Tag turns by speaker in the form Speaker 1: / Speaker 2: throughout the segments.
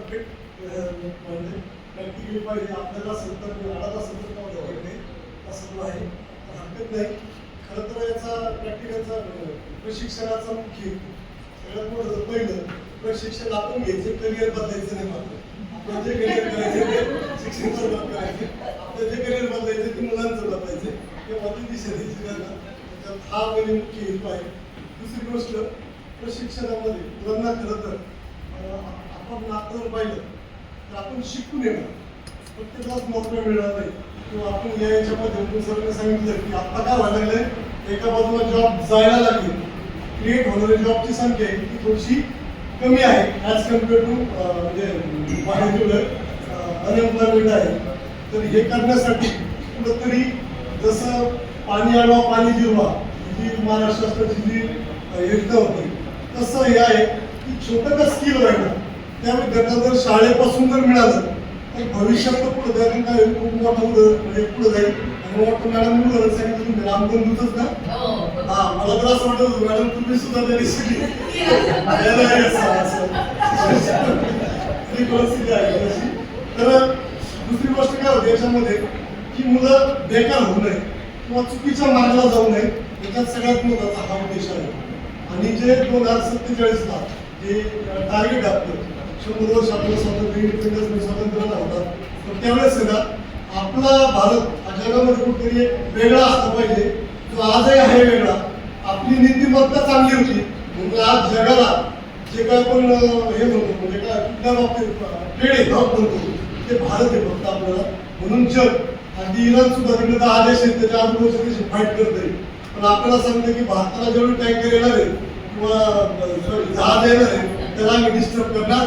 Speaker 1: Perfect म्हणजे practically पाहिजे आपल्याला सत्तर आडाचा सत्तर पाहिजे असं आहे हरकत नाही. खरं तर याचा प्रॅक्टिकलचा प्रशिक्षणाचा मुख्य सगळ्यात मोठं पहिलं प्रशिक्षण आपण घ्यायचं करिअर बदलायचं नाही. मात्र आपलं जे करिअर करायचं ते शिक्षण सुरुवात करायचे, आपलं जे करिअर बदलायचं ते मुलांचं बदलायचं किंवा ती दिशा द्यायची त्यांना. त्याच्यात हा म्हणजे मुख्य हेतू आहे. दुसरी गोष्ट प्रशिक्षणामध्ये मुलांना खरं तर आपण नातं पाहिलं तर आपण शिकून येणार प्रत्येकालाच नोकऱ्या मिळणार नाही किंवा आपण याच्यामध्ये सरांनी सांगितलं की आता काय व्हायला लागलंय एका बाजूला जॉब जायला लागले क्रिएट होणाऱ्या जॉबची संख्या आहे ती थोडीशी कमी आहे ॲज कम्पेअर टू म्हणजे बाहेर जेवढं अनएम्प्लॉयमेंट आहे. तर हे करण्यासाठी कुठंतरी जसं पाणी अडवा पाणी जिरवा जी महाराष्ट्र शासनाची जी योजना होती तसं हे आहे की छोटं का स्किल व्हायला त्या विद्यार्थ्यांना जर शाळेपासून जर मिळालं तर भविष्यात तर पुढे जायचं काय खूप मोठं म्हणजे पुढे जाईल. आणि वाटतं मॅडम मुलं सांगितलं तुम्ही रामबन दूतच ना. हा मला तर असं वाटत होतं मॅडम तुम्ही सुद्धा तरी शिकली परिस्थिती आहे तशी. तर दुसरी गोष्ट काय होती याच्यामध्ये की मुलं बेकार होऊ नये किंवा चुकीच्या मार्गाला जाऊ नये याच्यात सगळ्यात महत्त्वाचा हा उद्देश आहे. आणि जे 2047ला जे टार्गेट आपलं 100 वर्ष आपलं स्वातंत्र्य इंडिपेंडन्स स्वातंत्र्य होतात तर त्यावेळेस ना आपला भारत जगामध्ये कुठेतरी वेगळा असला पाहिजे. जो आजही आहे वेगळा. आपली नीतिमत्ता चांगली होती म्हणजे आज जगाला जे काय आपण हे म्हणतो म्हणजे काय कुठल्या बाबतीत ट्रेड म्हणतो ते भारत आहे फक्त आपल्याला. म्हणून जग अगदी इराण सुद्धा तिकडे 10 देश आहेत त्याच्या आजूबाजूच्या देश फाईट करते. पण आपल्याला सांगतं की भारताला जेवढे टँकर येणार आहे किंवा जहाज येणार आहे त्याला आम्ही डिस्टर्ब करणार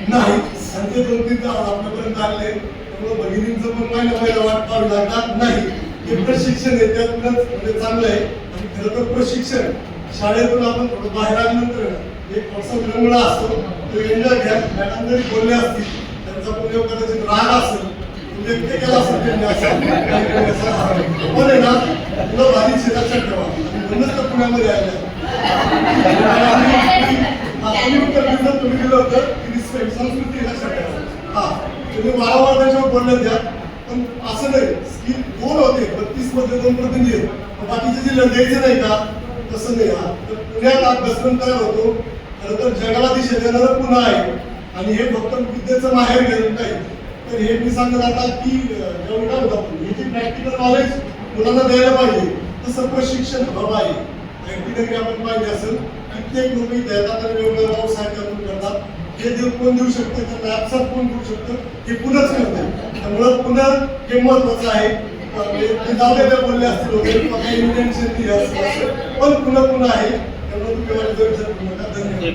Speaker 1: नाही. आणि ते 2-3 जहाज आपल्यापर्यंत आले त्यामुळे भगिनींचं पण महिला वाट पाहावी लागणार नाही. हे प्रशिक्षण आहे त्यातूनच म्हणजे चांगलं आहे. आणि खरं तर प्रशिक्षण शाळेतून आपण थोडं बाहेर आल्यानंतर एक थोडासा विरंगुळा असतो तो एन्जॉय घ्या. मॅडम जरी बोलले असतील त्यांचा पण कदाचित राग असेल व्यक्त केला असेल त्यांनी असं पण आहे ना तुला भारी लक्षात ठेवा. म्हणूनच तर पुण्यामध्ये आल्या तुम्ही दिलं होतं की संस्कृती लक्षात ठेवा. हा तुम्ही वारंवार त्याच्यावर बोलले द्या पण असं नाही स्किल 2 होते 32 मध्ये 2 प्रतिनिधी आहेत बाकीचे जिल्ह्यात द्यायचे नाही का तसं नाही. हा तर पुण्यात अभ्यासक्रम तयार होतो. खरं तर जगाला दिशा देणारं पुन्हा आहे आणि हे फक्त विद्येचं माहेर घेऊन नाही. तर हे मी सांगत आता की जेवढं काय होतं आपण हे जे प्रॅक्टिकल नॉलेज मुलांना द्यायला पाहिजे तसं प्रशिक्षण हवं आहे. डिग्री आपण पाहिजे असेल कित्येक लोक इथे येतात आणि वेगवेगळ्या व्यवसाय करून करतात. हे देव कोण देऊ शकतं तर लॅबसात कोण देऊ शकतं हे पुन्हाच करते. त्यामुळं पुन्हा हे महत्वाचं आहे. जाऊ दे बोलले असतील वगैरे पण पुन्हा आहे. त्यामुळे तुम्ही माझ्या विचार करू नका. धन्यवाद.